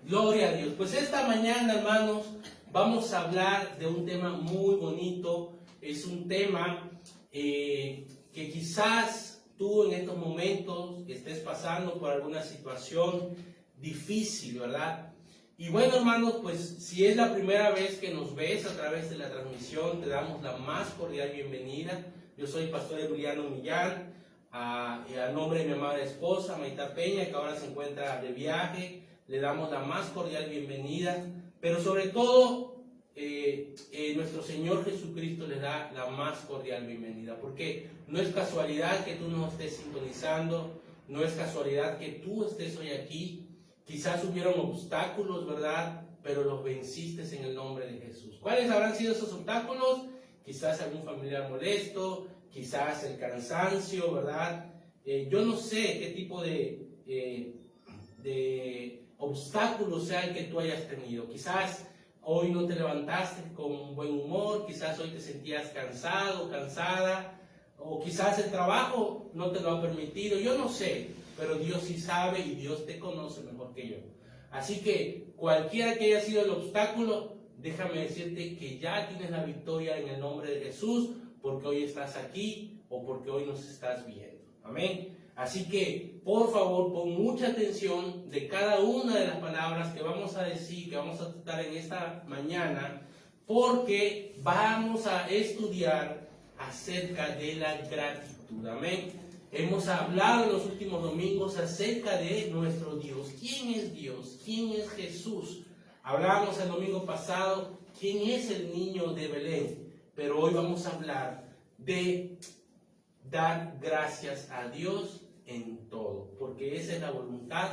Gloria a Dios. Pues esta mañana, hermanos, vamos a hablar de un tema muy bonito. Es un tema que quizás tú en estos momentos estés pasando por alguna situación difícil, ¿verdad? Y bueno, hermanos, pues si es la primera vez que nos ves a través de la transmisión, te damos la más cordial bienvenida. Yo soy Pastor Emiliano Millán, a nombre de mi amada esposa, Maitá Peña, que ahora se encuentra de viaje. Le damos la más cordial bienvenida, pero sobre todo nuestro Señor Jesucristo le da la más cordial bienvenida, porque no es casualidad que tú nos estés sintonizando, no es casualidad que tú estés hoy aquí. Quizás hubieron obstáculos, ¿verdad? Pero los venciste en el nombre de Jesús. ¿Cuáles habrán sido esos obstáculos? Quizás algún familiar molesto, quizás el cansancio, ¿verdad? Yo no sé qué tipo de obstáculos sea el que tú hayas tenido. Quizás hoy no te levantaste con buen humor, quizás hoy te sentías cansado, cansada, o quizás el trabajo no te lo ha permitido, yo no sé, pero Dios sí sabe y Dios te conoce mejor que yo. Así que cualquiera que haya sido el obstáculo, déjame decirte que ya tienes la victoria en el nombre de Jesús, porque hoy estás aquí o porque hoy nos estás viendo. Amén. Así que, por favor, pon mucha atención de cada una de las palabras que vamos a decir, que vamos a tratar en esta mañana, porque vamos a estudiar acerca de la gratitud. Amén. Hemos hablado en los últimos domingos acerca de nuestro Dios. ¿Quién es Dios? ¿Quién es Jesús? Hablábamos el domingo pasado, ¿quién es el niño de Belén? Pero hoy vamos a hablar de dar gracias a Dios en todo, porque esa es la voluntad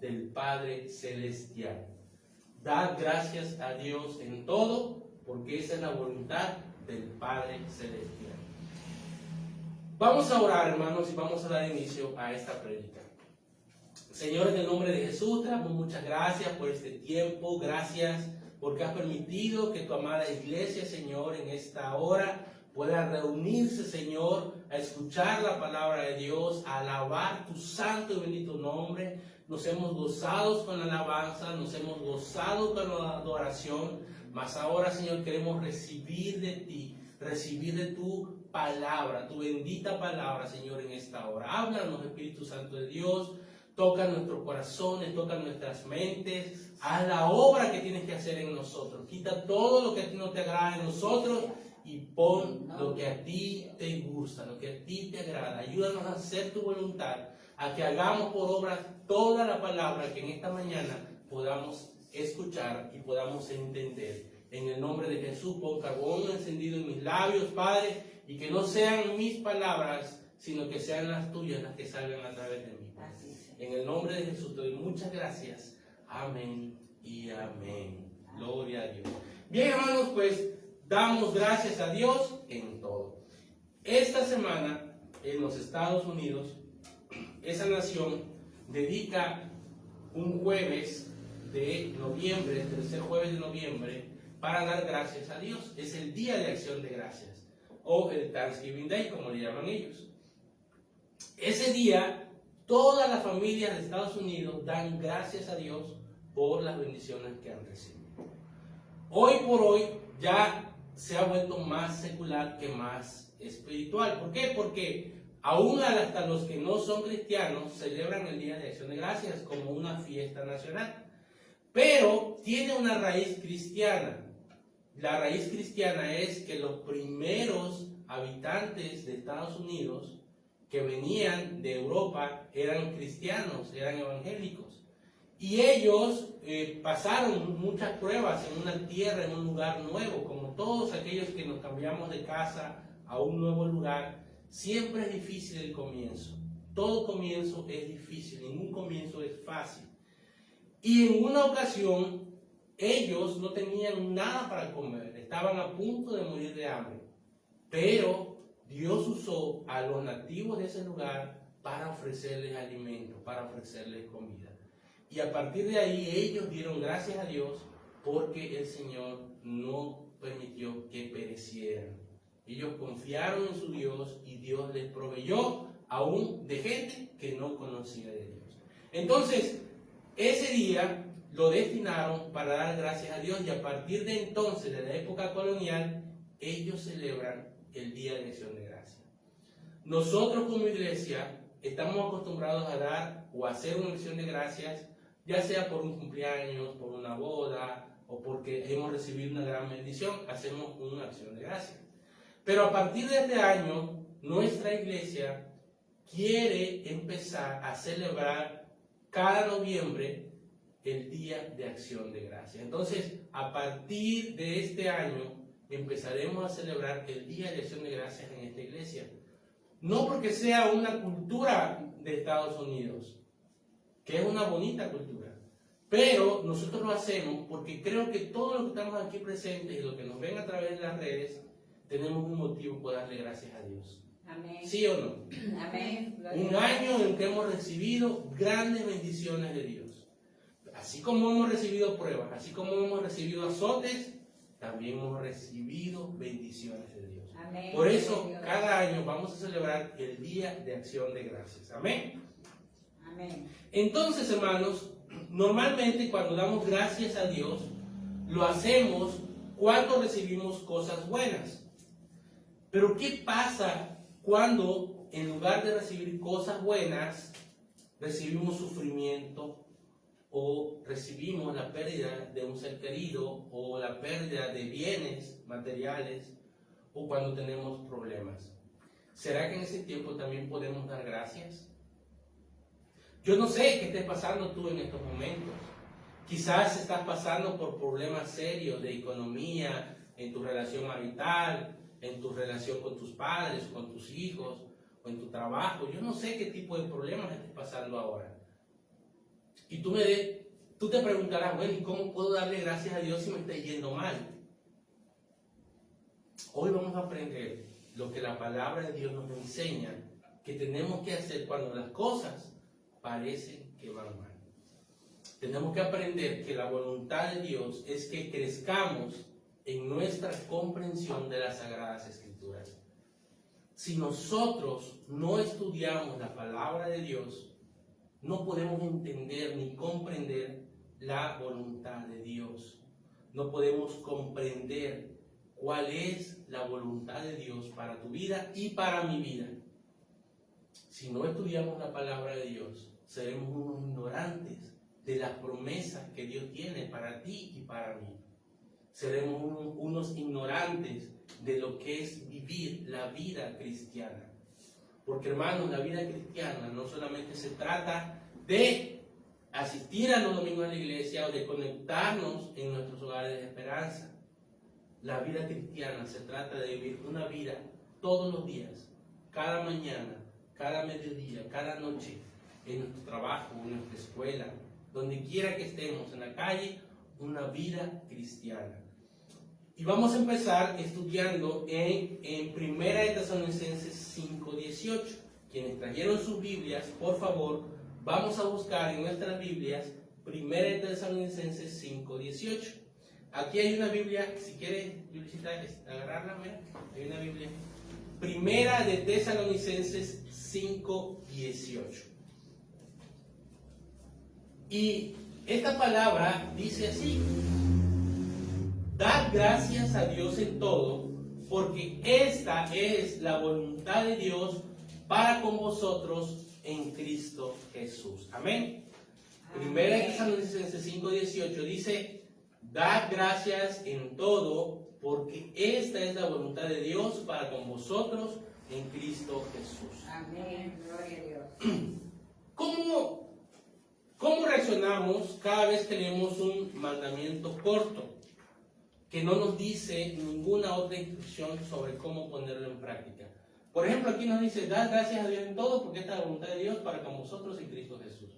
del Padre Celestial. Dar gracias a Dios en todo, porque esa es la voluntad del Padre Celestial. Vamos a orar, hermanos, y vamos a dar inicio a esta prédica. Señor, en el nombre de Jesús, te damos muchas gracias por este tiempo. Gracias porque has permitido que tu amada iglesia, Señor, en esta hora pueda reunirse, Señor, a escuchar la palabra de Dios, a alabar tu santo y bendito nombre. Nos hemos gozado con la alabanza, nos hemos gozado con la adoración, mas ahora, Señor, queremos recibir de ti, recibir de tu palabra, tu bendita palabra, Señor, en esta hora. Háblanos, Espíritu Santo de Dios, toca nuestros corazones, toca nuestras mentes, haz la obra que tienes que hacer en nosotros. Quita todo lo que a ti no te agrada en nosotros y pon lo que a ti te gusta, lo que a ti te agrada. Ayúdanos a hacer tu voluntad, a que hagamos por obra toda la palabra que en esta mañana podamos escuchar y podamos entender. En el nombre de Jesús, pon carbón encendido en mis labios, Padre, y que no sean mis palabras, sino que sean las tuyas las que salgan a través de mí. En el nombre de Jesús te doy muchas gracias. Amén y amén. Gloria a Dios. Bien, hermanos, pues damos gracias a Dios en todo. Esta semana, en los Estados Unidos, esa nación dedica un jueves de noviembre, el tercer jueves de noviembre, para dar gracias a Dios. Es el Día de Acción de Gracias, o el Thanksgiving Day, como le llaman ellos. Ese día, todas las familias de Estados Unidos dan gracias a Dios por las bendiciones que han recibido. Hoy por hoy ya se ha vuelto más secular que más espiritual. ¿Por qué? Porque aún hasta los que no son cristianos celebran el Día de Acción de Gracias como una fiesta nacional. Pero tiene una raíz cristiana. La raíz cristiana es que los primeros habitantes de Estados Unidos que venían de Europa eran cristianos, eran evangélicos. Y ellos pasaron muchas pruebas en una tierra, en un lugar nuevo, como todos aquellos que nos cambiamos de casa a un nuevo lugar. Siempre es difícil el comienzo. Todo comienzo es difícil, ningún comienzo es fácil. Y en una ocasión, ellos no tenían nada para comer, estaban a punto de morir de hambre. Pero Dios usó a los nativos de ese lugar para ofrecerles alimento, para ofrecerles comida. Y a partir de ahí ellos dieron gracias a Dios porque el Señor no permitió que perecieran. Ellos confiaron en su Dios y Dios les proveyó aún de gente que no conocía de Dios. Entonces, ese día lo destinaron para dar gracias a Dios, y a partir de entonces, de la época colonial, ellos celebran el Día de Acción de Gracias. Nosotros como iglesia estamos acostumbrados a dar o a hacer una acción de gracias, ya sea por un cumpleaños, por una boda, o porque hemos recibido una gran bendición, hacemos una acción de gracias. Pero a partir de este año, nuestra iglesia quiere empezar a celebrar cada noviembre el Día de Acción de Gracias. Entonces, a partir de este año, empezaremos a celebrar el Día de Acción de Gracias en esta iglesia. No porque sea una cultura de Estados Unidos, que es una bonita cultura, pero nosotros lo hacemos porque creo que todos los que estamos aquí presentes y los que nos ven a través de las redes, tenemos un motivo por darle gracias a Dios. Amén. ¿Sí o no? Amén. Un año en que hemos recibido grandes bendiciones de Dios. Así como hemos recibido pruebas, así como hemos recibido azotes, también hemos recibido bendiciones de Dios. Amén. Por eso, cada año vamos a celebrar el Día de Acción de Gracias. Amén. Amén. Entonces, hermanos, normalmente cuando damos gracias a Dios, lo hacemos cuando recibimos cosas buenas. Pero ¿qué pasa cuando en lugar de recibir cosas buenas, recibimos sufrimiento o recibimos la pérdida de un ser querido o la pérdida de bienes materiales o cuando tenemos problemas? ¿Será que en ese tiempo también podemos dar gracias? Yo no sé qué estés pasando tú en estos momentos. Quizás estás pasando por problemas serios de economía, en tu relación marital, en tu relación con tus padres, con tus hijos, o en tu trabajo. Yo no sé qué tipo de problemas estés pasando ahora. Y tú te preguntarás, bueno, ¿y cómo puedo darle gracias a Dios si me está yendo mal? Hoy vamos a aprender lo que la palabra de Dios nos enseña que tenemos que hacer cuando las cosas parecen que van mal. Tenemos que aprender que la voluntad de Dios es que crezcamos en nuestra comprensión de las Sagradas Escrituras. Si nosotros no estudiamos la palabra de Dios, no podemos entender ni comprender la voluntad de Dios. No podemos comprender cuál es la voluntad de Dios para tu vida y para mi vida. Si no estudiamos la palabra de Dios, seremos unos ignorantes de las promesas que Dios tiene para ti y para mí. Seremos unos ignorantes de lo que es vivir la vida cristiana. Porque, hermanos, la vida cristiana no solamente se trata de asistir a los domingos a la iglesia o de conectarnos en nuestros hogares de esperanza. La vida cristiana se trata de vivir una vida todos los días, cada mañana, cada mediodía, cada noche, en nuestro trabajo, en nuestra escuela, donde quiera que estemos, en la calle, una vida cristiana. Y vamos a empezar estudiando en 1 Tesalonicenses 5:18. Quienes trajeron sus Biblias, por favor, vamos a buscar en nuestras Biblias 1 Tesalonicenses 5:18. Aquí hay una Biblia, si quieres, agarrarla, mira, hay una Biblia. 1 Tesalonicenses 5:18. Y esta palabra dice así: dad gracias a Dios en todo, porque esta es la voluntad de Dios para con vosotros en Cristo Jesús. Amén. Primera de Tesalonicenses 5:18 dice: dad gracias en todo, porque esta es la voluntad de Dios para con vosotros en Cristo Jesús. Amén. Gloria a Dios. ¿Cómo reaccionamos cada vez que leemos un mandamiento corto que no nos dice ninguna otra instrucción sobre cómo ponerlo en práctica? Por ejemplo, aquí nos dice: dad gracias a Dios en todo, porque esta es la voluntad de Dios para con vosotros en Cristo Jesús.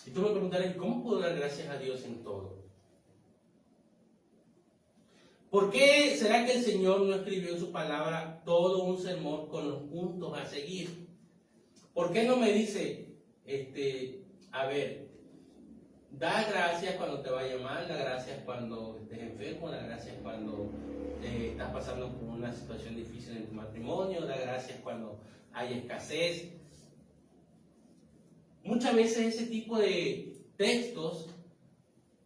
Y tú me preguntarás: ¿cómo puedo dar gracias a Dios en todo? ¿Por qué será que el Señor no escribió en su palabra todo un sermón con los puntos a seguir? ¿Por qué no me dice, a ver, da gracias cuando te vaya mal, da gracias cuando estés enfermo, da gracias cuando estás pasando por una situación difícil en tu matrimonio, da gracias cuando hay escasez? Muchas veces ese tipo de textos,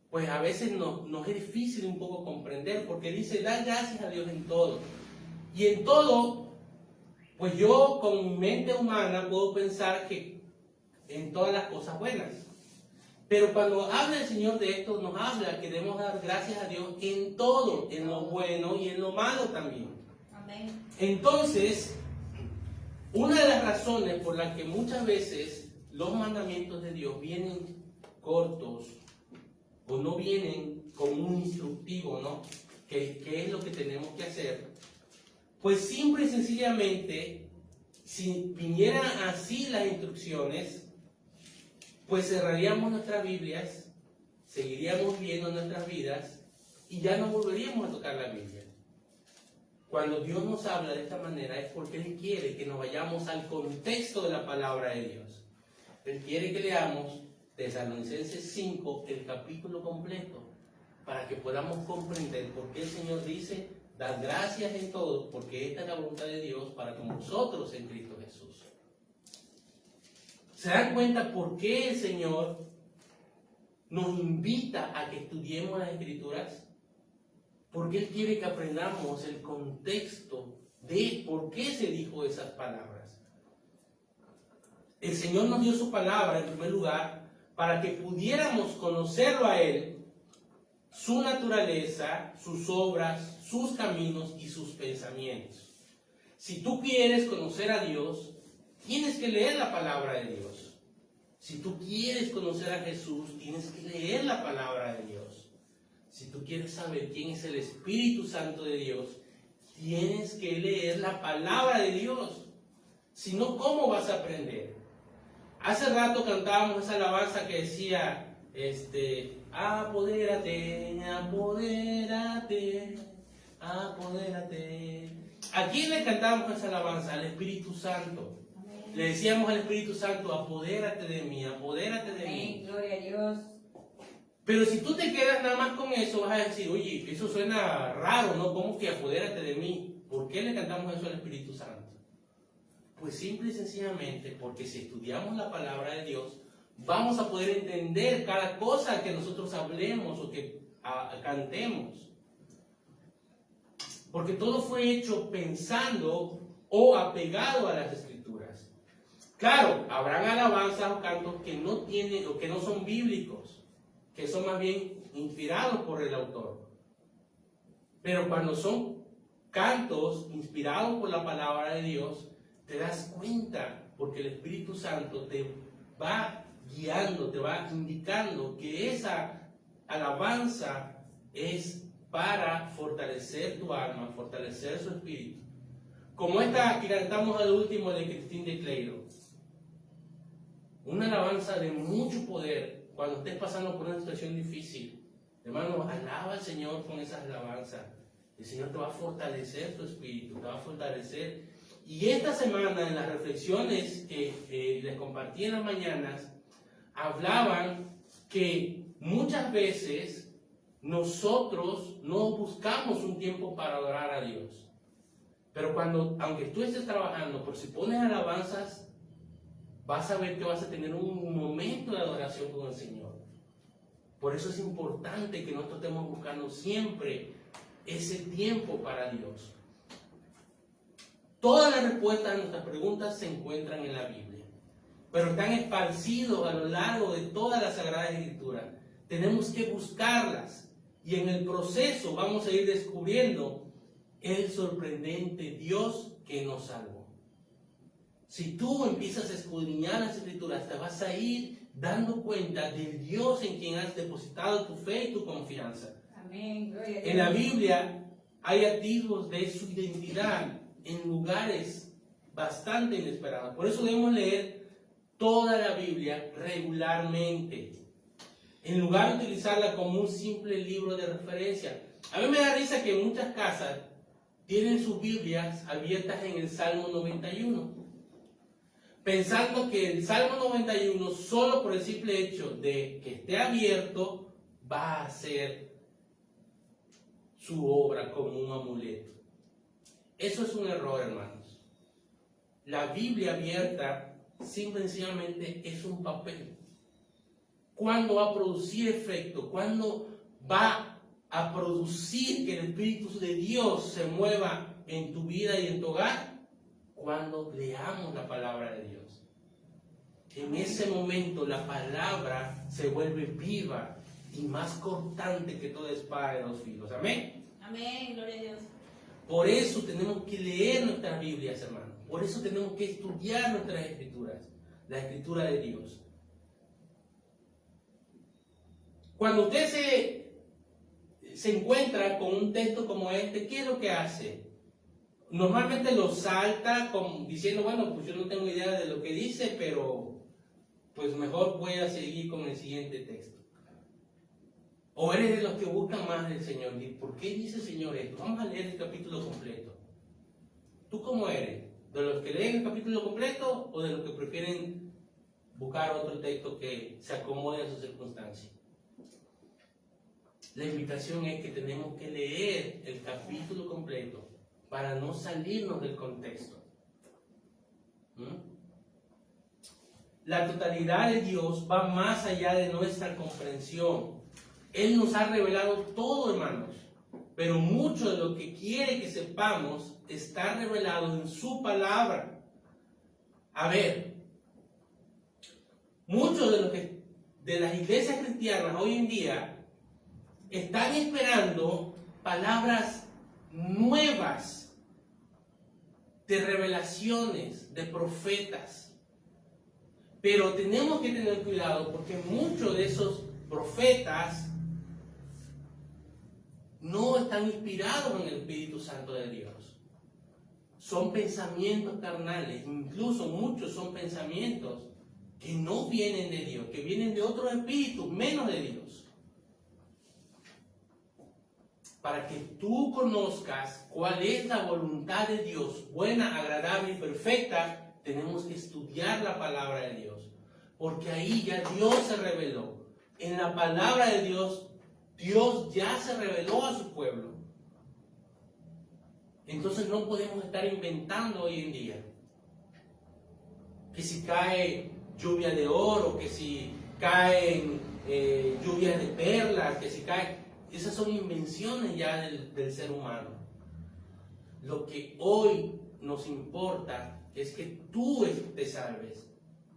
pues a veces nos es difícil un poco comprender, porque dice, da gracias a Dios en todo. Y en todo, pues yo con mi mente humana puedo pensar que en todas las cosas buenas. Pero cuando habla el Señor de esto, nos habla que debemos dar gracias a Dios en todo, en lo bueno y en lo malo también. Amén. Entonces, una de las razones por las que muchas veces los mandamientos de Dios vienen cortos o no vienen con un instructivo, ¿no? ¿Qué es lo que tenemos que hacer? Pues simple y sencillamente, si vinieran así las instrucciones, pues cerraríamos nuestras Biblias, seguiríamos viendo nuestras vidas y ya no volveríamos a tocar la Biblia. Cuando Dios nos habla de esta manera es porque Él quiere que nos vayamos al contexto de la palabra de Dios. Él quiere que leamos Tesalonicenses 5, el capítulo completo, para que podamos comprender por qué el Señor dice, dad gracias en todo, porque esta es la voluntad de Dios para con nosotros en Cristo Jesús. ¿Se dan cuenta por qué el Señor nos invita a que estudiemos las Escrituras? Porque Él quiere que aprendamos el contexto de por qué se dijo esas palabras. El Señor nos dio su palabra en primer lugar para que pudiéramos conocerlo a Él, su naturaleza, sus obras, sus caminos y sus pensamientos. Si tú quieres conocer a Dios, tienes que leer la palabra de Dios. Si tú quieres conocer a Jesús, tienes que leer la palabra de Dios. Si tú quieres saber quién es el Espíritu Santo de Dios, tienes que leer la palabra de Dios. Si no, ¿cómo vas a aprender? Hace rato cantábamos esa alabanza que decía, apodérate, apodérate, apodérate. ¿A quién le cantábamos esa alabanza? Al Espíritu Santo. Le decíamos al Espíritu Santo, apodérate de mí, apodérate de mí. Gloria a Dios. Pero si tú te quedas nada más con eso, vas a decir, oye, eso suena raro, ¿no? ¿Cómo que apodérate de mí? ¿Por qué le cantamos eso al Espíritu Santo? Pues simple y sencillamente porque si estudiamos la palabra de Dios, vamos a poder entender cada cosa que nosotros hablemos o que cantemos. Porque todo fue hecho pensando o apegado a las Escrituras. Claro, habrán alabanzas o cantos que no tienen o que no son bíblicos, que son más bien inspirados por el autor. Pero cuando son cantos inspirados por la palabra de Dios, te das cuenta, porque el Espíritu Santo te va guiando, te va indicando que esa alabanza es para fortalecer tu alma, fortalecer su espíritu. Como esta que cantamos al último de Christine de Cleiro. Una alabanza de mucho poder cuando estés pasando por una situación difícil. Hermano, alaba al Señor con esas alabanzas. El Señor te va a fortalecer tu espíritu, te va a fortalecer. Y esta semana en las reflexiones que les compartí en las mañanas, hablaban que muchas veces nosotros no buscamos un tiempo para adorar a Dios. Pero aunque tú estés trabajando, por si pones alabanzas, vas a ver que vas a tener un momento de adoración con el Señor. Por eso es importante que nosotros estemos buscando siempre ese tiempo para Dios. Todas las respuestas a nuestras preguntas se encuentran en la Biblia, pero están esparcidos a lo largo de toda la Sagrada Escritura. Tenemos que buscarlas y en el proceso vamos a ir descubriendo el sorprendente Dios que nos salvó. Si tú empiezas a escudriñar las Escrituras, te vas a ir dando cuenta del Dios en quien has depositado tu fe y tu confianza. Amén. Gloria a Dios. En la Biblia hay atisbos de su identidad en lugares bastante inesperados. Por eso debemos leer toda la Biblia regularmente, en lugar de utilizarla como un simple libro de referencia. A mí me da risa que muchas casas tienen sus Biblias abiertas en el Salmo 91, pensando que el Salmo 91, solo por el simple hecho de que esté abierto, va a ser su obra como un amuleto. Eso es un error, hermanos. La Biblia abierta, simplemente es un papel. ¿Cuándo va a producir efecto? ¿Cuándo va a producir que el Espíritu de Dios se mueva en tu vida y en tu hogar? Cuando leamos la palabra de Dios. En ese momento la palabra se vuelve viva y más cortante que toda espada de dos filos. Amén. Amén, gloria a Dios. Por eso tenemos que leer nuestras Biblias, hermanos. Por eso tenemos que estudiar nuestras escrituras, la escritura de Dios. Cuando usted se encuentra con un texto como este, ¿qué es lo que hace? Normalmente lo salta diciendo, bueno, pues yo no tengo idea de lo que dice, pero pues mejor voy a seguir con el siguiente texto. O eres de los que buscan más del Señor. ¿Y por qué dice el Señor esto? Vamos a leer el capítulo completo. ¿Tú cómo eres? ¿De los que leen el capítulo completo o de los que prefieren buscar otro texto que se acomode a sus circunstancias? La invitación es que tenemos que leer el capítulo completo para no salirnos del contexto. La totalidad de Dios va más allá de nuestra comprensión. Él nos ha revelado todo, hermanos, pero mucho de lo que quiere que sepamos está revelado en su palabra. A ver, muchos de las iglesias cristianas hoy en día están esperando palabras nuevas de revelaciones, de profetas. Pero tenemos que tener cuidado porque muchos de esos profetas no están inspirados en el Espíritu Santo de Dios. Son pensamientos carnales, incluso muchos son pensamientos que no vienen de Dios, que vienen de otros espíritus, menos de Dios. Para que tú conozcas cuál es la voluntad de Dios, buena, agradable y perfecta, tenemos que estudiar la palabra de Dios. Porque ahí ya Dios se reveló. En la palabra de Dios, Dios ya se reveló a su pueblo. Entonces no podemos estar inventando hoy en día. Que si cae lluvia de oro, que si caen lluvias de perlas, que si cae... Esas son invenciones ya del ser humano. Lo que hoy nos importa es que tú te salves,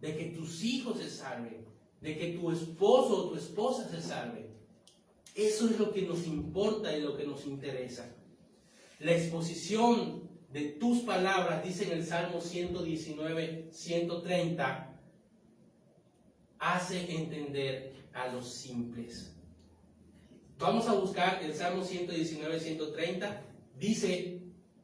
de que tus hijos se salven, de que tu esposo o tu esposa se salve. Eso es lo que nos importa y lo que nos interesa. La exposición de tus palabras, dice en el Salmo 119, 130, hace entender a los simples. Vamos a buscar el Salmo 119, 130. Dice,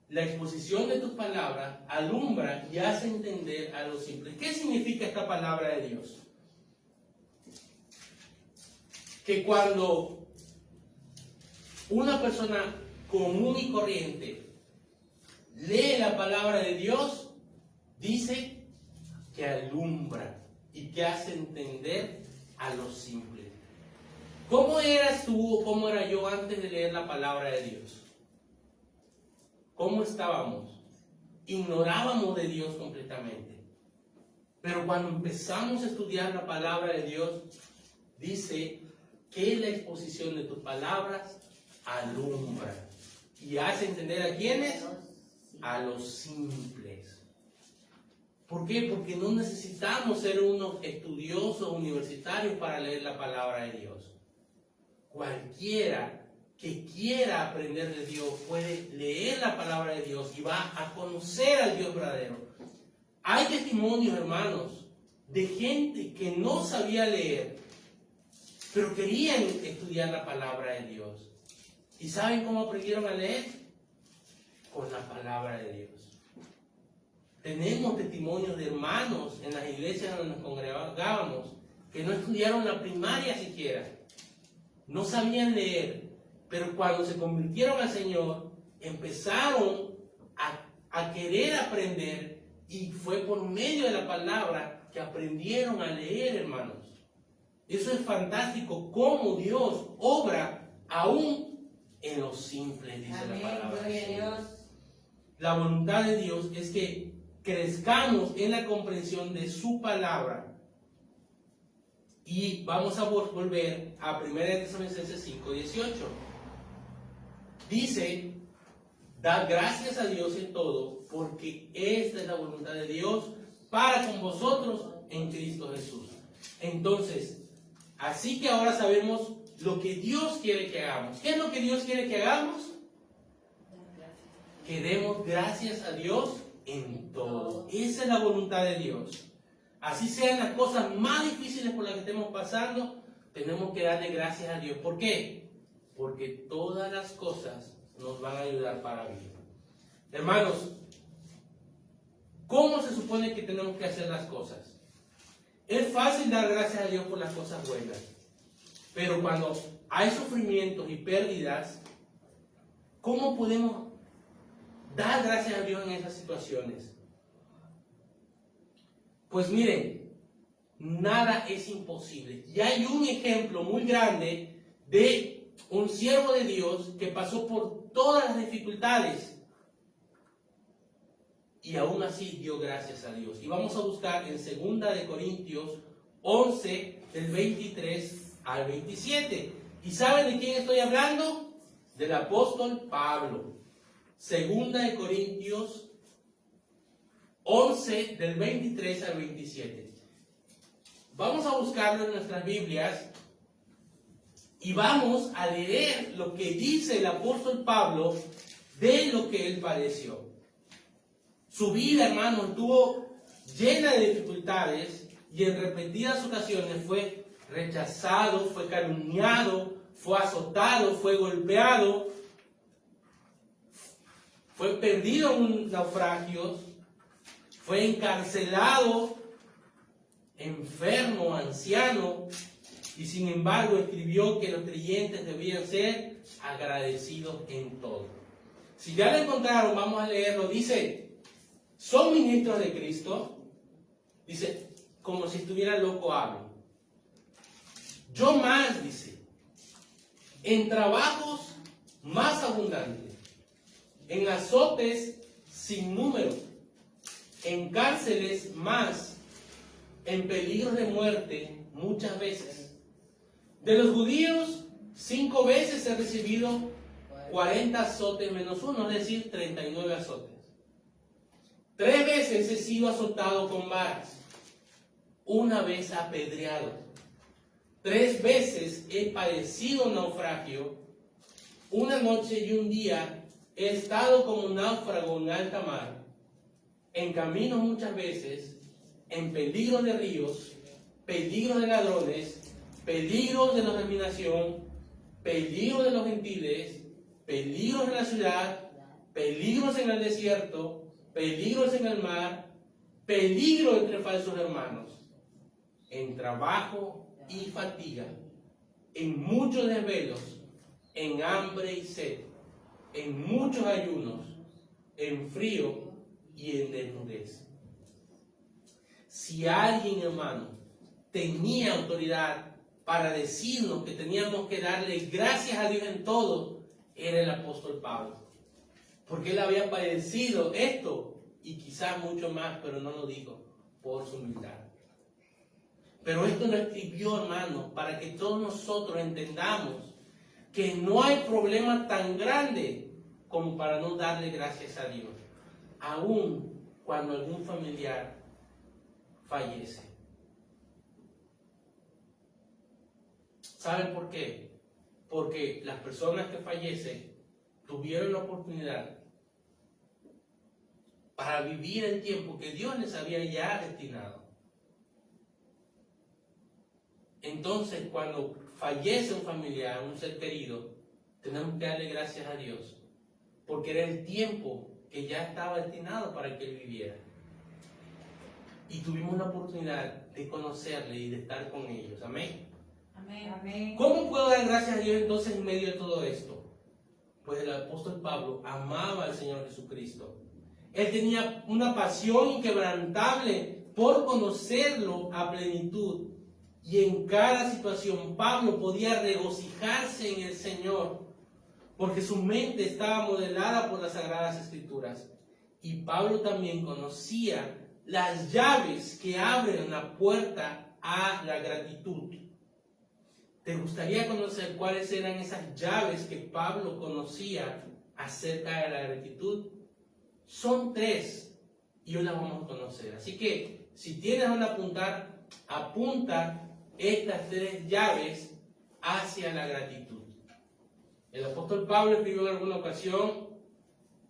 la exposición de tus palabras alumbra y hace entender a los simples. ¿Qué significa esta palabra de Dios? Que cuando una persona común y corriente lee la palabra de Dios, dice que alumbra y que hace entender a los simples. ¿Cómo eras tú o cómo era yo antes de leer la palabra de Dios? ¿Cómo estábamos? Ignorábamos de Dios completamente. Pero cuando empezamos a estudiar la palabra de Dios, dice que la exposición de tus palabras alumbra y hace entender a quiénes, a los simples. ¿Por qué? Porque no necesitamos ser unos estudiosos universitarios para leer la palabra de Dios. Cualquiera que quiera aprender de Dios puede leer la palabra de Dios y va a conocer al Dios verdadero. Hay testimonios, hermanos, de gente que no sabía leer, pero querían estudiar la palabra de Dios. ¿Y saben cómo aprendieron a leer? Con la palabra de Dios. Tenemos testimonios de hermanos en las iglesias donde nos congregábamos que no estudiaron la primaria siquiera. No sabían leer, pero cuando se convirtieron al Señor, empezaron a querer aprender y fue por medio de la palabra que aprendieron a leer, hermanos. Eso es fantástico, cómo Dios obra aún en los simples, dice Amén, la palabra. gloria a Dios. La voluntad de Dios es que crezcamos en la comprensión de su palabra. Y vamos a volver a 1 Tesalonicenses 5:18. Dice, dad gracias a Dios en todo, porque esta es la voluntad de Dios para con vosotros en Cristo Jesús. Entonces, así que ahora sabemos lo que Dios quiere que hagamos. ¿Qué es lo que Dios quiere que hagamos? Que demos gracias a Dios en todo. Esa es la voluntad de Dios. Así sean las cosas más difíciles por las que estemos pasando, tenemos que darle gracias a Dios. ¿Por qué? Porque todas las cosas nos van a ayudar para bien. Hermanos, ¿cómo se supone que tenemos que hacer las cosas? Es fácil dar gracias a Dios por las cosas buenas, pero cuando hay sufrimientos y pérdidas, ¿cómo podemos dar gracias a Dios en esas situaciones? Pues miren, nada es imposible. Y hay un ejemplo muy grande de un siervo de Dios que pasó por todas las dificultades y aún así dio gracias a Dios. Y vamos a buscar en 2 Corintios 11, del 23 al 27. ¿Y saben de quién estoy hablando? Del apóstol Pablo. 2 Corintios 11, del 23 al 27. Vamos a buscarlo en nuestras Biblias y vamos a leer lo que dice el apóstol Pablo de lo que él padeció. Su vida, hermano, estuvo llena de dificultades y en repetidas ocasiones fue rechazado, fue calumniado, fue azotado, fue golpeado, fue perdido en un naufragio, fue encarcelado, enfermo, anciano, y sin embargo escribió que los creyentes debían ser agradecidos en todo. Si ya lo encontraron, vamos a leerlo. Dice, ¿son ministros de Cristo? Dice, como si estuviera loco hablo. Yo más, dice, en trabajos más abundantes, en azotes sin número, en cárceles más, en peligros de muerte muchas veces. De los judíos, 5 veces he recibido 40 azotes menos 1, es decir, 39 azotes. 3 veces he sido azotado con varas, 1 vez apedreado. 3 veces he padecido naufragio, 1 noche y 1 día he estado como náufrago en alta mar, en camino muchas veces, en peligro de ríos, peligro de ladrones, peligros de la dominación, peligro de los gentiles, peligros en la ciudad, peligros en el desierto, peligros en el mar, peligro entre falsos hermanos, en trabajo y fatiga, en muchos desvelos, en hambre y sed, en muchos ayunos, en frío y en desnudez. Si alguien, hermano, tenía autoridad para decirnos que teníamos que darle gracias a Dios en todo, era el apóstol Pablo. Porque él había padecido esto y quizás mucho más, pero no lo dijo por su humildad. Pero esto lo escribió, hermano, para que todos nosotros entendamos que no hay problema tan grande como para no darle gracias a Dios, aun cuando algún familiar fallece. ¿Saben por qué? Porque las personas que fallecen tuvieron la oportunidad para vivir el tiempo que Dios les había ya destinado. Entonces, cuando fallece un familiar, un ser querido, tenemos que darle gracias a Dios, porque era el tiempo que ya estaba destinado para que él viviera. Y tuvimos la oportunidad de conocerle y de estar con ellos. Amén. Amén. Amén. ¿Cómo puedo dar gracias a Dios entonces en medio de todo esto? Pues el apóstol Pablo amaba al Señor Jesucristo. Él tenía una pasión inquebrantable por conocerlo a plenitud. Y en cada situación Pablo podía regocijarse en el Señor, porque su mente estaba modelada por las Sagradas Escrituras. Y Pablo también conocía las llaves que abren la puerta a la gratitud. ¿Te gustaría conocer cuáles eran esas llaves que Pablo conocía acerca de la gratitud? Son 3 y hoy las vamos a conocer. Así que si tienes donde apuntar, apunta estas 3 llaves hacia la gratitud. El apóstol Pablo escribió en alguna ocasión,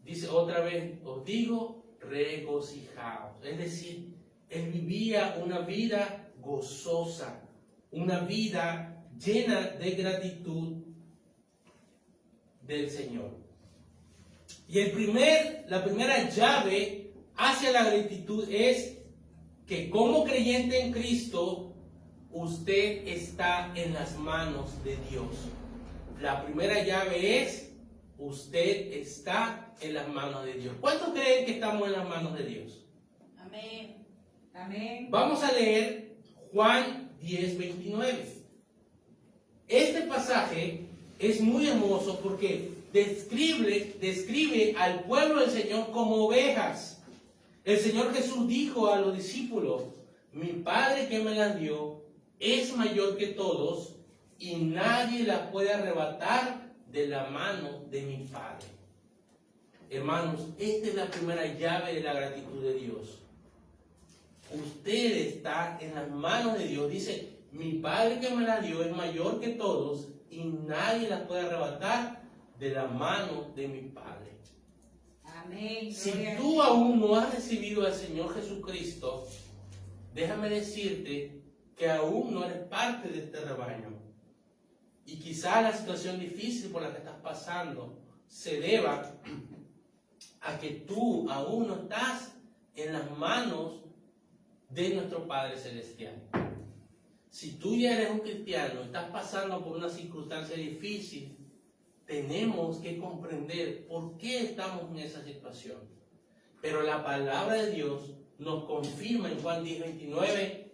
dice otra vez, os digo, regocijaos. Es decir, él vivía una vida gozosa, una vida llena de gratitud del Señor. Y la primera llave hacia la gratitud es que como creyente en Cristo, usted está en las manos de Dios. La primera llave es, usted está en las manos de Dios. ¿Cuántos creen que estamos en las manos de Dios? Amén. Amén. Vamos a leer Juan 10:29. Este pasaje es muy hermoso porque describe al pueblo del Señor como ovejas. El Señor Jesús dijo a los discípulos, mi Padre que me las dio es mayor que todos y nadie la puede arrebatar de la mano de mi Padre. Hermanos, esta es la primera llave de la gratitud de Dios. Usted está en las manos de Dios. Dice, mi Padre que me la dio es mayor que todos y nadie la puede arrebatar de la mano de mi Padre. Amén. Si tú aún no has recibido al Señor Jesucristo, déjame decirte que aún no eres parte de este rebaño. Y quizá la situación difícil por la que estás pasando se deba a que tú aún no estás en las manos de nuestro Padre Celestial. Si tú ya eres un cristiano y estás pasando por una circunstancia difícil, tenemos que comprender por qué estamos en esa situación. Pero la palabra de Dios nos confirma en Juan 10:29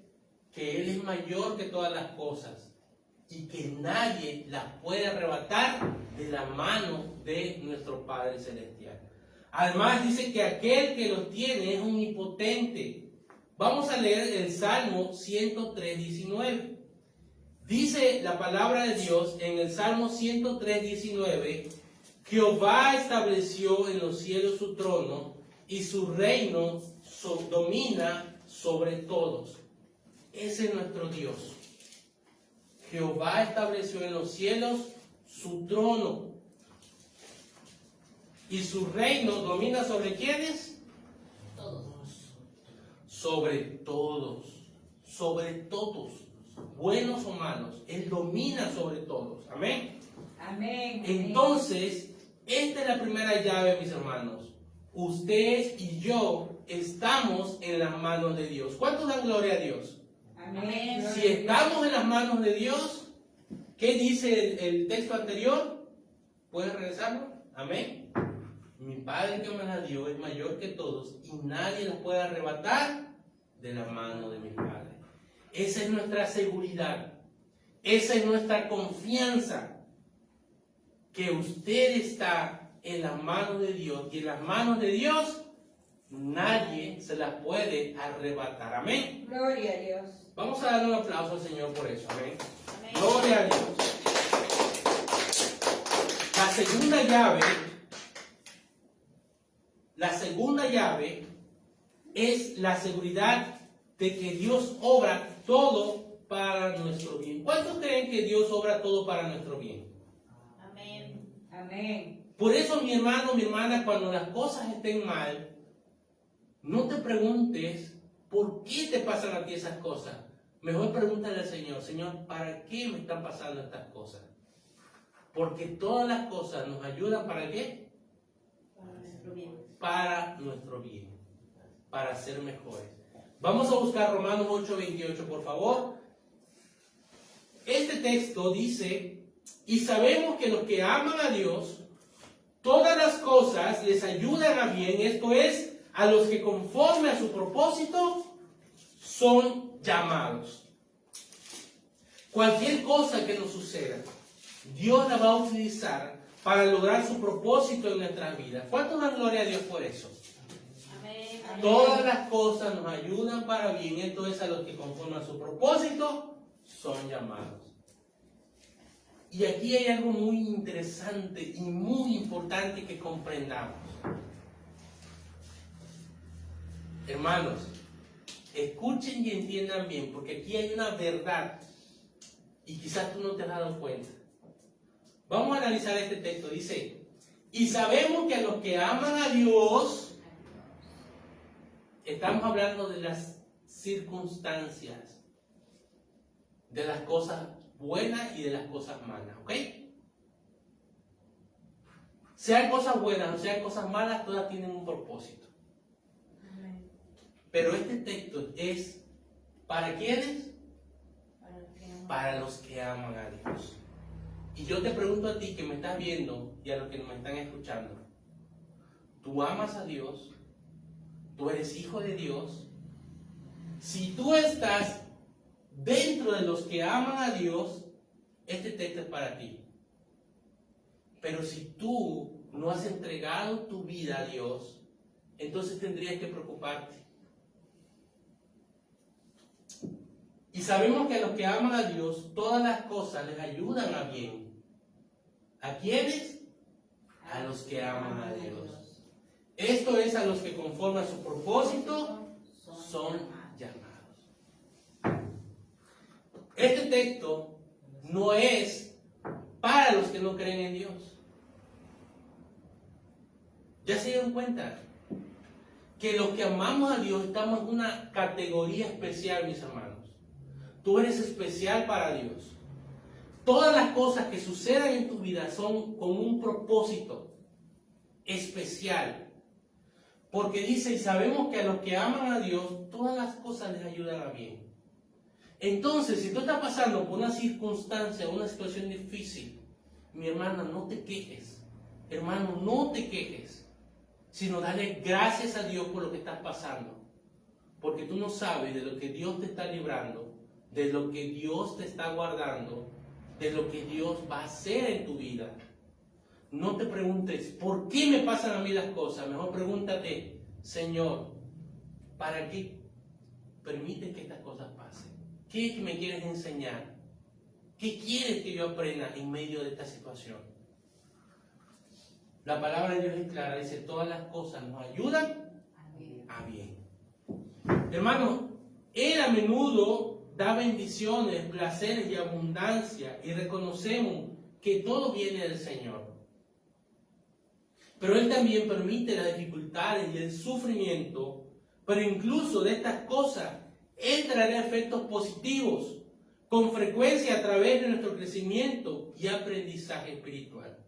que Él es mayor que todas las cosas y que nadie las puede arrebatar de la mano de nuestro Padre Celestial. Además dice que aquel que los tiene es omnipotente. Vamos a leer el Salmo 103:19. Dice la palabra de Dios en el Salmo 103:19, Jehová estableció en los cielos su trono y su reino domina sobre todos. Ese es nuestro Dios. Jehová estableció en los cielos su trono y su reino domina sobre ¿quiénes? Todos. Sobre todos. Sobre todos. Buenos o malos, Él domina sobre todos. Amén. Amén. Entonces, esta es la primera llave, mis hermanos. Usted y yo estamos en las manos de Dios. ¿Cuántos dan gloria a Dios? Amén. Si estamos en las manos de Dios, ¿qué dice el texto anterior? ¿Puedes regresarlo? Amén. Mi Padre que me la dio es mayor que todos y nadie la puede arrebatar de la mano de mi Padre. Esa es nuestra seguridad. Esa es nuestra confianza. Que usted está en las manos de Dios y en las manos de Dios nadie se las puede arrebatar. Amén. Gloria a Dios. Vamos a darle un aplauso al Señor por eso. Amén. Amén. Gloria a Dios. La segunda llave es la seguridad de que Dios obra todo para nuestro bien. ¿Cuántos creen que Dios obra todo para nuestro bien? Amén. Amén. Por eso, mi hermano, mi hermana, cuando las cosas estén mal, no te preguntes por qué te pasan a ti esas cosas. Mejor pregúntale al Señor, Señor, ¿para qué me están pasando estas cosas? Porque todas las cosas nos ayudan ¿para qué? Para nuestro bien. Para nuestro bien, para ser mejores. Vamos a buscar Romanos 8:28, por favor. Este texto dice, y sabemos que los que aman a Dios, todas las cosas les ayudan a bien, esto es, a los que conforme a su propósito son llamados. Cualquier cosa que nos suceda, Dios la va a utilizar para lograr su propósito en nuestras vidas. ¿Cuántos dan gloria a Dios por eso? Amén. Todas las cosas nos ayudan para bien. Esto es a los que conforme a su propósito son llamados. Y aquí hay algo muy interesante y muy importante que comprendamos. Hermanos, escuchen y entiendan bien, porque aquí hay una verdad y quizás tú no te has dado cuenta. Vamos a analizar este texto. Dice, y sabemos que a los que aman a Dios, estamos hablando de las circunstancias, de las cosas buenas y de las cosas malas, ¿ok? Sean cosas buenas o sean cosas malas, todas tienen un propósito. Pero este texto es ¿para quiénes? Para los que aman a Dios. Y yo te pregunto a ti que me estás viendo y a los que me están escuchando, ¿tú amas a Dios? ¿Tú eres hijo de Dios? Si tú estás dentro de los que aman a Dios, este texto es para ti. Pero si tú no has entregado tu vida a Dios, entonces tendrías que preocuparte. Y sabemos que a los que aman a Dios, todas las cosas les ayudan a bien. ¿A quiénes? A los que aman a Dios. Esto es a los que conforme a su propósito son llamados. Este texto no es para los que no creen en Dios. ¿Ya se dieron cuenta? Que los que amamos a Dios estamos en una categoría especial, mis hermanos. Tú eres especial para Dios. Todas las cosas que sucedan en tu vida son con un propósito especial. Porque dice, y sabemos que a los que aman a Dios, todas las cosas les ayudan a bien. Entonces, si tú estás pasando por una circunstancia, una situación difícil, mi hermana, no te quejes. Hermano, no te quejes, sino dale gracias a Dios por lo que estás pasando. Porque tú no sabes de lo que Dios te está librando, de lo que Dios te está guardando, de lo que Dios va a hacer en tu vida. No te preguntes, ¿por qué me pasan a mí las cosas? Mejor pregúntate, Señor, ¿para qué permites que estas cosas pasen? ¿Qué me quieres enseñar? ¿Qué quieres que yo aprenda en medio de esta situación? La palabra de Dios es clara, dice, todas las cosas nos ayudan a bien. Hermano, Él a menudo da bendiciones, placeres y abundancia, y reconocemos que todo viene del Señor. Pero Él también permite las dificultades y el sufrimiento, pero incluso de estas cosas, Él traerá efectos positivos, con frecuencia a través de nuestro crecimiento y aprendizaje espiritual.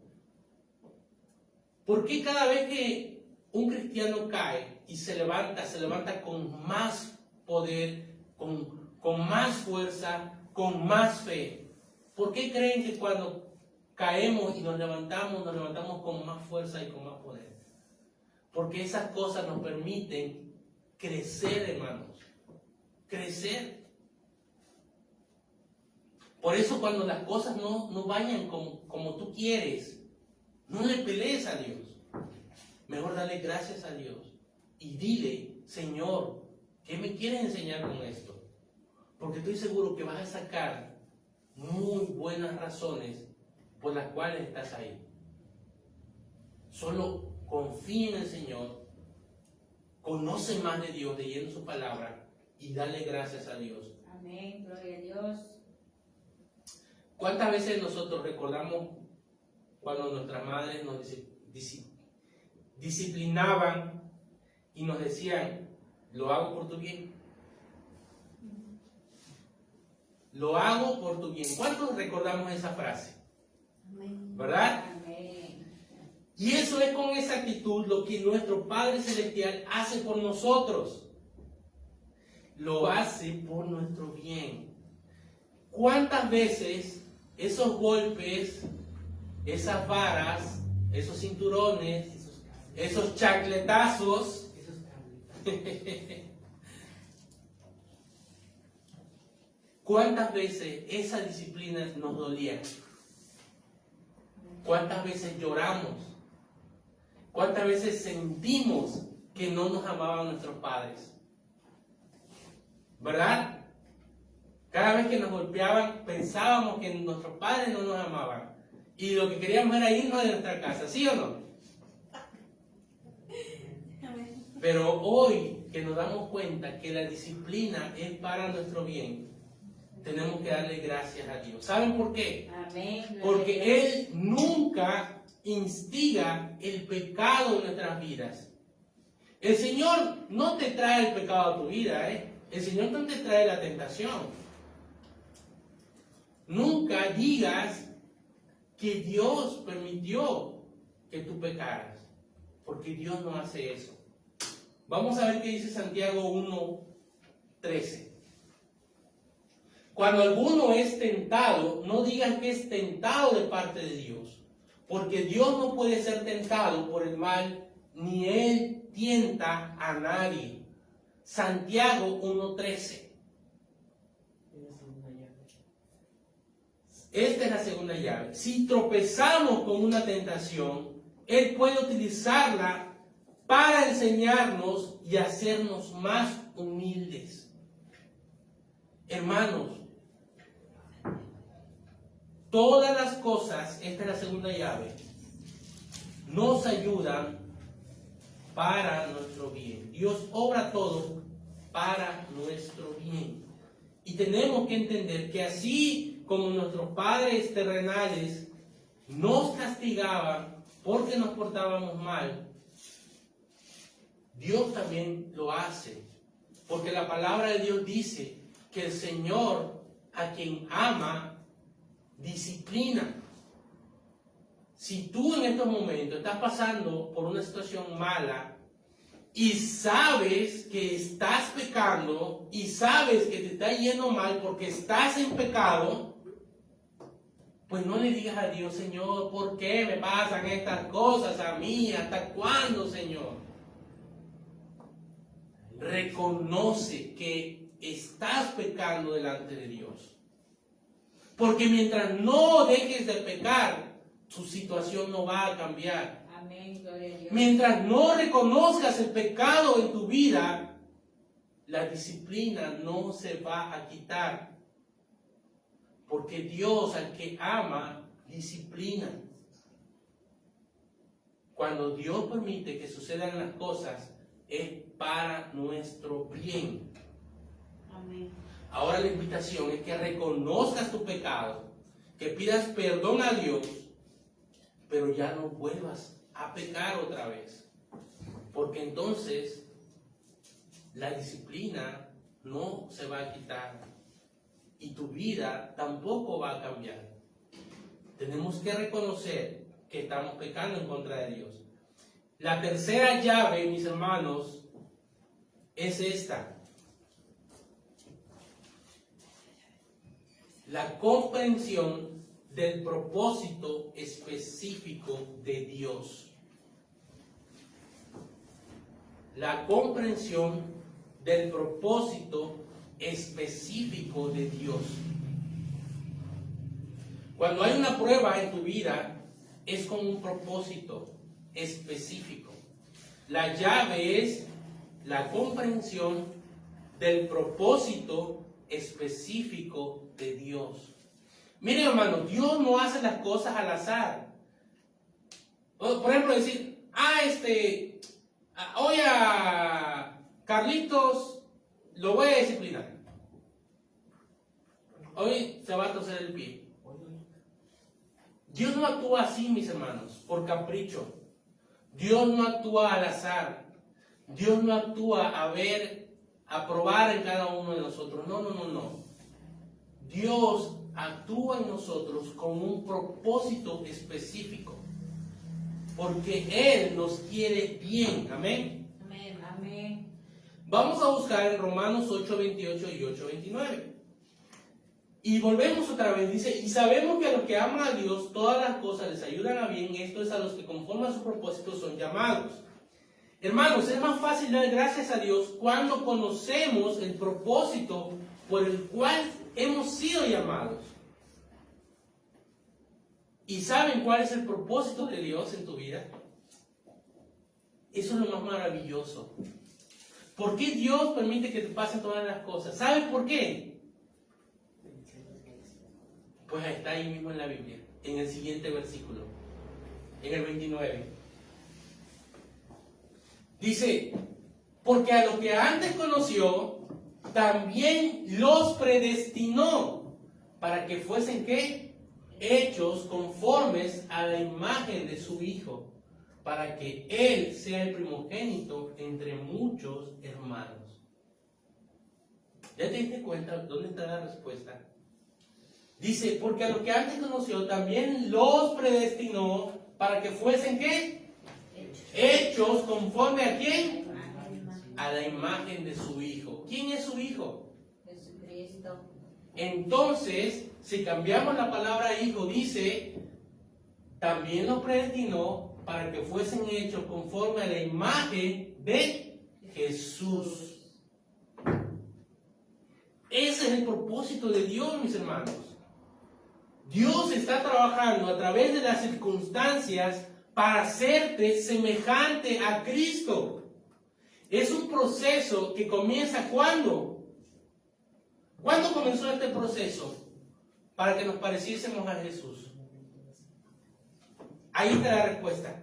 ¿Por qué cada vez que un cristiano cae y se levanta con más poder, con más fuerza, con más fe? ¿Por qué creen que cuando caemos y nos levantamos con más fuerza y con más poder? Porque esas cosas nos permiten crecer, hermanos. Crecer. Por eso cuando las cosas no vayan como tú quieres, no le pelees a Dios. Mejor dale gracias a Dios. Y dile, Señor, ¿qué me quieres enseñar con esto? Porque estoy seguro que vas a sacar muy buenas razones por las cuales estás ahí. Solo confía en el Señor, conoce más de Dios leyendo su palabra y dale gracias a Dios. Amén, gloria a Dios. ¿Cuántas veces nosotros recordamos cuando nuestras madres nos disciplinaban y nos decían, lo hago por tu bien? Lo hago por tu bien. ¿Cuántos recordamos esa frase? Amén. ¿Verdad? Amén. Y eso es con esa actitud lo que nuestro Padre Celestial hace por nosotros. Lo hace por nuestro bien. ¿Cuántas veces esos golpes, esas varas, esos cinturones, esos chacletazos, cuántas veces esa disciplina nos dolía? ¿Cuántas veces lloramos? ¿Cuántas veces sentimos que no nos amaban nuestros padres. ¿Verdad? Cada vez que nos golpeaban pensábamos que nuestros padres no nos amaban. Y lo que queríamos era irnos de nuestra casa, ¿sí o no? Pero hoy que nos damos cuenta que la disciplina es para nuestro bien, tenemos que darle gracias a Dios. ¿Saben por qué? Amén. Porque Él nunca instiga el pecado en nuestras vidas. El Señor no te trae el pecado a tu vida, ¿eh? El Señor no te trae la tentación. Nunca digas que Dios permitió que tú pecaras, porque Dios no hace eso. Vamos a ver qué dice Santiago 1:13. Cuando alguno es tentado, no digan que es tentado de parte de Dios, porque Dios no puede ser tentado por el mal, ni Él tienta a nadie. Santiago 1:13. Esta es la segunda llave. Si tropezamos con una tentación, Él puede utilizarla para enseñarnos y hacernos más humildes. Hermanos, todas las cosas, esta es la segunda llave, nos ayudan para nuestro bien. Dios obra todo para nuestro bien. Y tenemos que entender que así como nuestros padres terrenales nos castigaban porque nos portábamos mal, Dios también lo hace. Porque la palabra de Dios dice que el Señor a quien ama, disciplina. Si tú en estos momentos estás pasando por una situación mala y sabes que estás pecando y sabes que te está yendo mal porque estás en pecado, pues no le digas a Dios, Señor, ¿por qué me pasan estas cosas a mí? ¿Hasta cuándo, Señor? Reconoce que estás pecando delante de Dios. Porque mientras no dejes de pecar, tu situación no va a cambiar. Amén, gloria a Dios. Mientras no reconozcas el pecado en tu vida, la disciplina no se va a quitar. Porque Dios al que ama, disciplina. Cuando Dios permite que sucedan las cosas, es para nuestro bien. Amén. Ahora la invitación es que reconozcas tu pecado, que pidas perdón a Dios, pero ya no vuelvas a pecar otra vez. Porque entonces la disciplina no se va a quitar y tu vida tampoco va a cambiar. Tenemos que reconocer que estamos pecando en contra de Dios. La tercera llave, mis hermanos, es esta. La comprensión del propósito específico de Dios. La comprensión del propósito específico de Dios. Cuando hay una prueba en tu vida, es con un propósito específico. La llave es la comprensión del propósito específico de Dios. Miren, hermano, Dios no hace las cosas al azar. Por ejemplo, decir, hoy a Carlitos lo voy a disciplinar. Hoy se va a torcer el pie. Dios no actúa así, mis hermanos, por capricho. Dios no actúa al azar. Dios no actúa a probar en cada uno de nosotros. No. Dios actúa en nosotros con un propósito específico. Porque Él nos quiere bien. Amén. Amén. Amén. Vamos a buscar en Romanos 8:28 y 8:29. Y volvemos otra vez, dice, y sabemos que a los que aman a Dios, todas las cosas les ayudan a bien, esto es a los que conforme a su propósito son llamados. Hermanos, es más fácil dar gracias a Dios cuando conocemos el propósito por el cual hemos sido llamados. ¿Y saben cuál es el propósito de Dios en tu vida? Eso es lo más maravilloso. ¿Por qué Dios permite que te pasen todas las cosas? ¿Sabes por qué? Pues está ahí mismo en la Biblia, en el siguiente versículo, en el 29. Dice, porque a los que antes conoció, también los predestinó para que fuesen, ¿qué? Hechos conformes a la imagen de su Hijo, para que Él sea el primogénito entre muchos hermanos. ¿Ya te diste cuenta dónde está la respuesta? Dice, porque a los que antes conoció, también los predestinó para que fuesen, ¿qué? Hechos conforme a quién? A la imagen de su Hijo. ¿Quién es su Hijo? Jesucristo. Entonces, si cambiamos la palabra Hijo, dice, también los predestinó para que fuesen hechos conforme a la imagen de Jesús. Ese es el propósito de Dios, mis hermanos. Dios está trabajando a través de las circunstancias para hacerte semejante a Cristo. Es un proceso que comienza ¿cuándo? ¿Cuándo comenzó este proceso? Para que nos pareciésemos a Jesús. Ahí está la respuesta.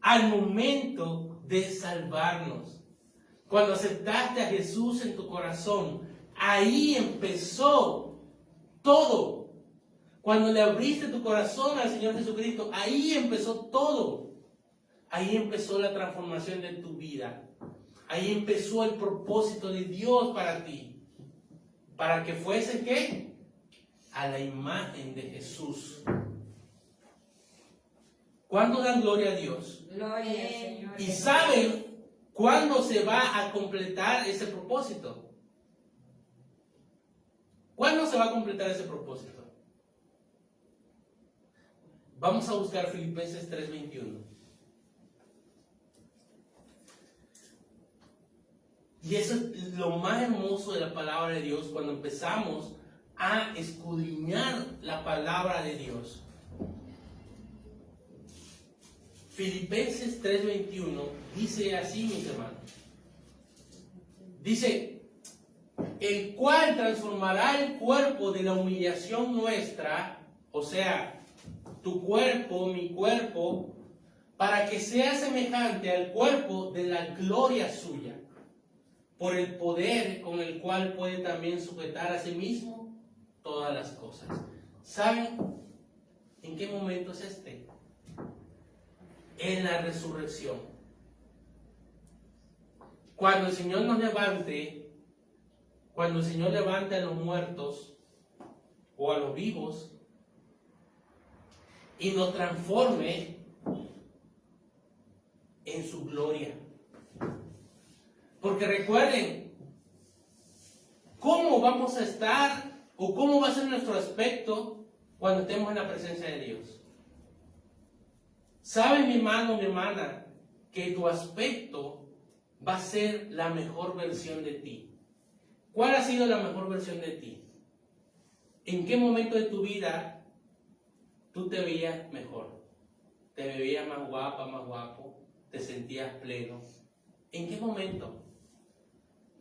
Al momento de salvarnos. Cuando aceptaste a Jesús en tu corazón, ahí empezó todo. Cuando le abriste tu corazón al Señor Jesucristo, ahí empezó todo. Ahí empezó la transformación de tu vida. Ahí empezó el propósito de Dios para ti. Para que fuese, ¿qué? A la imagen de Jesús. ¿Cuándo dan gloria a Dios? Gloria al Señor. ¿Y saben cuándo se va a completar ese propósito? ¿Cuándo se va a completar ese propósito? Vamos a buscar Filipenses 3:21. Y eso es lo más hermoso de la palabra de Dios cuando empezamos a escudriñar la palabra de Dios. Filipenses 3:21 dice así, mis hermanos. Dice, el cual transformará el cuerpo de la humillación nuestra, o sea, tu cuerpo, mi cuerpo, para que sea semejante al cuerpo de la gloria suya, por el poder con el cual puede también sujetar a sí mismo todas las cosas. ¿Saben en qué momento es este? En la resurrección. Cuando el Señor nos levante, cuando el Señor levante a los muertos o a los vivos y nos transforme en su gloria. Porque recuerden, ¿cómo vamos a estar o cómo va a ser nuestro aspecto cuando estemos en la presencia de Dios? ¿Sabe, mi hermano, mi hermana, que tu aspecto va a ser la mejor versión de ti? ¿Cuál ha sido la mejor versión de ti? ¿En qué momento de tu vida tú te veías mejor? ¿Te veías más guapa, más guapo? ¿Te sentías pleno? ¿En qué momento?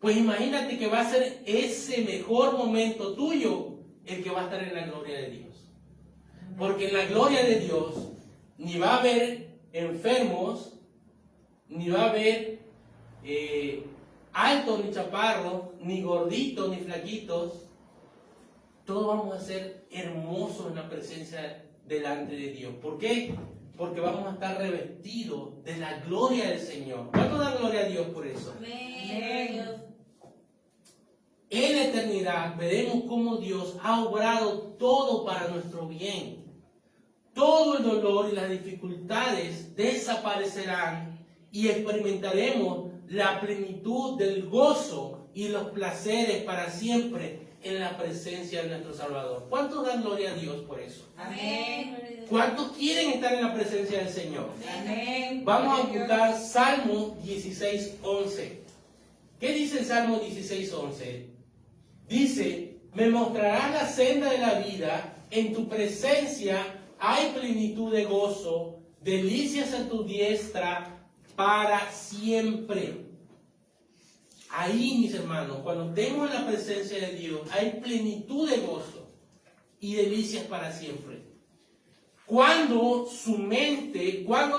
Pues imagínate que va a ser ese mejor momento tuyo el que va a estar en la gloria de Dios. Porque en la gloria de Dios ni va a haber enfermos, ni va a haber altos ni chaparros, ni gorditos ni flaquitos. Todos vamos a ser hermosos en la presencia delante de Dios. ¿Por qué? Porque vamos a estar revestidos de la gloria del Señor. ¿Cuánto da gloria a Dios por eso? Amén. En la eternidad veremos cómo Dios ha obrado todo para nuestro bien. Todo el dolor y las dificultades desaparecerán y experimentaremos la plenitud del gozo y los placeres para siempre en la presencia de nuestro Salvador. ¿Cuántos dan gloria a Dios por eso? Amén. ¿Cuántos quieren estar en la presencia del Señor? Amén. Vamos a buscar Salmo 16:11. ¿Qué dice el Salmo 16:11? Dice, me mostrarás la senda de la vida, en tu presencia hay plenitud de gozo, delicias a tu diestra para siempre. Ahí, mis hermanos, cuando estemos en la presencia de Dios, hay plenitud de gozo y delicias para siempre. Cuando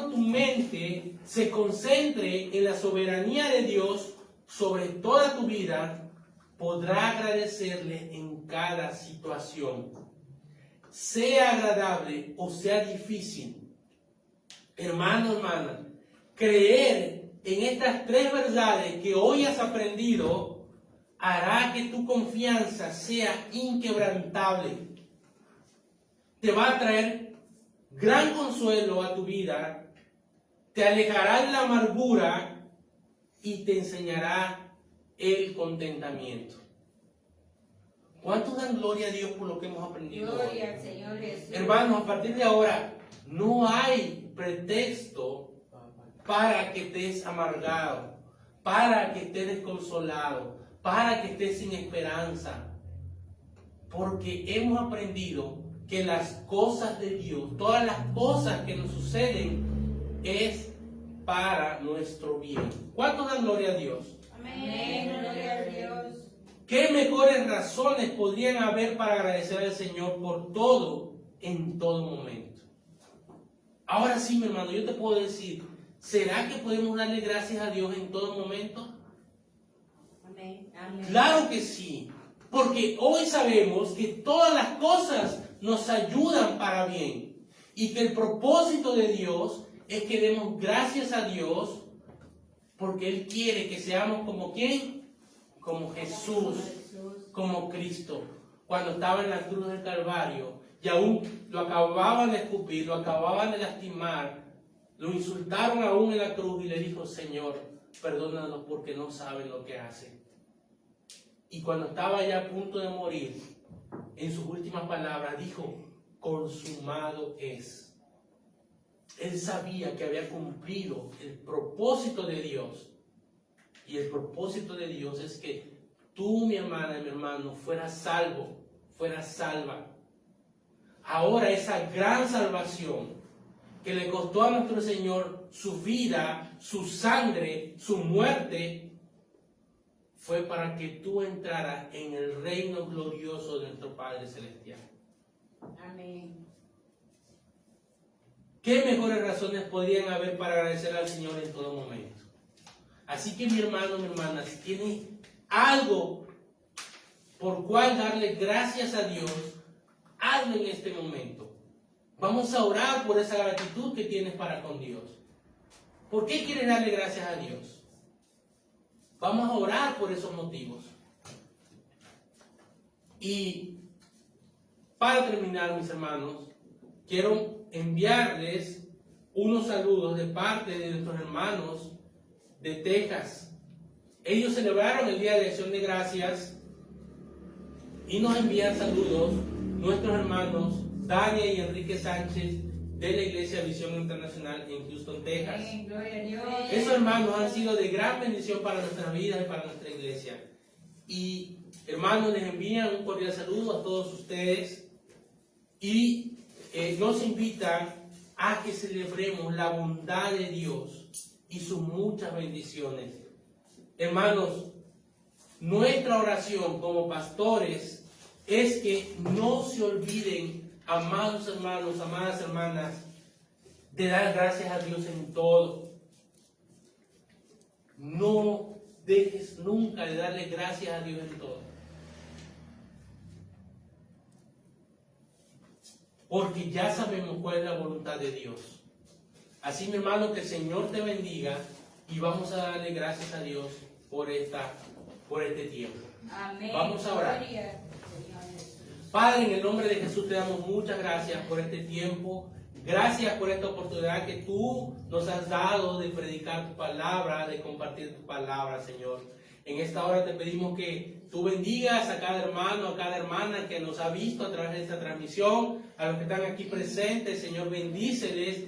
tu mente se concentre en la soberanía de Dios sobre toda tu vida, podrá agradecerle en cada situación, sea agradable o sea difícil. Hermano, hermana, creer en estas tres verdades que hoy has aprendido hará que tu confianza sea inquebrantable. Te va a traer gran consuelo a tu vida, te alejará de la amargura y te enseñará el contentamiento. ¿Cuántos dan gloria a Dios por lo que hemos aprendido hoy? Gloria al Señor Jesús. Hermanos, a partir de ahora no hay pretexto para que estés amargado, para que estés desconsolado, para que estés sin esperanza, porque hemos aprendido que las cosas de Dios, todas las cosas que nos suceden, es para nuestro bien. ¿Cuántos dan gloria a Dios? Amén. Gloria a Dios. ¿Qué mejores razones podrían haber para agradecer al Señor por todo, en todo momento? Ahora sí, mi hermano, yo te puedo decir, ¿será que podemos darle gracias a Dios en todo momento? Amén. Amén. Claro que sí, porque hoy sabemos que todas las cosas nos ayudan para bien y que el propósito de Dios es que demos gracias a Dios porque Él quiere que seamos como ¿quién? Como Jesús, como Cristo. Cuando estaba en la cruz del Calvario y aún lo acababan de escupir, lo acababan de lastimar, lo insultaron aún en la cruz y le dijo: Señor, perdónanos porque no saben lo que hacen. Y cuando estaba ya a punto de morir, en sus últimas palabras dijo: consumado es. Él sabía que había cumplido el propósito de Dios. Y el propósito de Dios es que tú, mi hermana y mi hermano, fueras salvo, fueras salva. Ahora esa gran salvación que le costó a nuestro Señor su vida, su sangre, su muerte, fue para que tú entraras en el reino glorioso de nuestro Padre Celestial. Amén. ¿Qué mejores razones podrían haber para agradecer al Señor en todo momento? Así que mi hermano, mi hermana, si tienes algo por cual darle gracias a Dios, hazlo en este momento. Vamos a orar por esa gratitud que tienes para con Dios. ¿Por qué quieres darle gracias a Dios? Vamos a orar por esos motivos. Y para terminar, mis hermanos, quiero enviarles unos saludos de parte de nuestros hermanos de Texas. Ellos celebraron el Día de Acción de Gracias y nos envían saludos nuestros hermanos Dania y Enrique Sánchez de la Iglesia Visión Internacional en Houston, Texas. Amén. Gloria a Dios. Esos hermanos han sido de gran bendición para nuestras vidas y para nuestra iglesia. Y hermanos, les envían un cordial saludo a todos ustedes y nos invitan a que celebremos la bondad de Dios y sus muchas bendiciones. Hermanos, nuestra oración como pastores es que no se olviden, amados hermanos, amadas hermanas, de dar gracias a Dios en todo. No dejes nunca de darle gracias a Dios en todo. Porque ya sabemos cuál es la voluntad de Dios. Así, mi hermano, que el Señor te bendiga y vamos a darle gracias a Dios por este tiempo. Amén. Vamos a orar. Gloria al Señor Jesús. Padre, en el nombre de Jesús te damos muchas gracias por este tiempo. Gracias por esta oportunidad que tú nos has dado de predicar tu palabra, de compartir tu palabra, Señor. En esta hora te pedimos que tú bendigas a cada hermano, a cada hermana que nos ha visto a través de esta transmisión, a los que están aquí presentes, Señor, bendíceles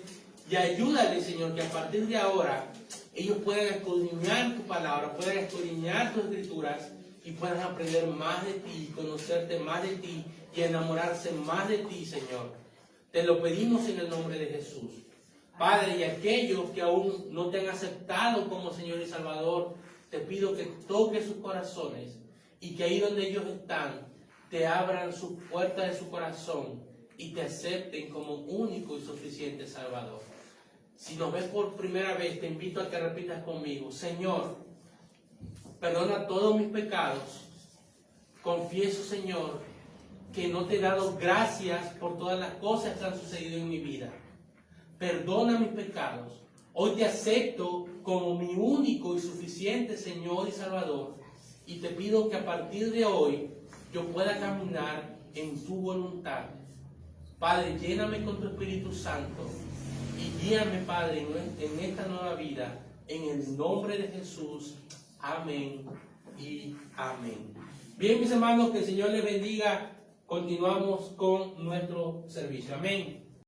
y ayúdales, Señor, que a partir de ahora ellos puedan escudriñar tu palabra, puedan escudriñar tus escrituras y puedan aprender más de ti, conocerte más de ti y enamorarse más de ti, Señor. Te lo pedimos en el nombre de Jesús. Padre, y aquellos que aún no te han aceptado como Señor y Salvador, te pido que toques sus corazones y que ahí donde ellos están, te abran sus puertas de su corazón y te acepten como único y suficiente Salvador. Si nos ves por primera vez, te invito a que repitas conmigo: Señor, perdona todos mis pecados. Confieso, Señor, que no te he dado gracias por todas las cosas que han sucedido en mi vida. Perdona mis pecados. Hoy te acepto como mi único y suficiente Señor y Salvador. Y te pido que a partir de hoy yo pueda caminar en tu voluntad. Padre, lléname con tu Espíritu Santo y guíame, Padre, en esta nueva vida. En el nombre de Jesús. Amén y amén. Bien, mis hermanos, que el Señor les bendiga. Continuamos con nuestro servicio. Amén.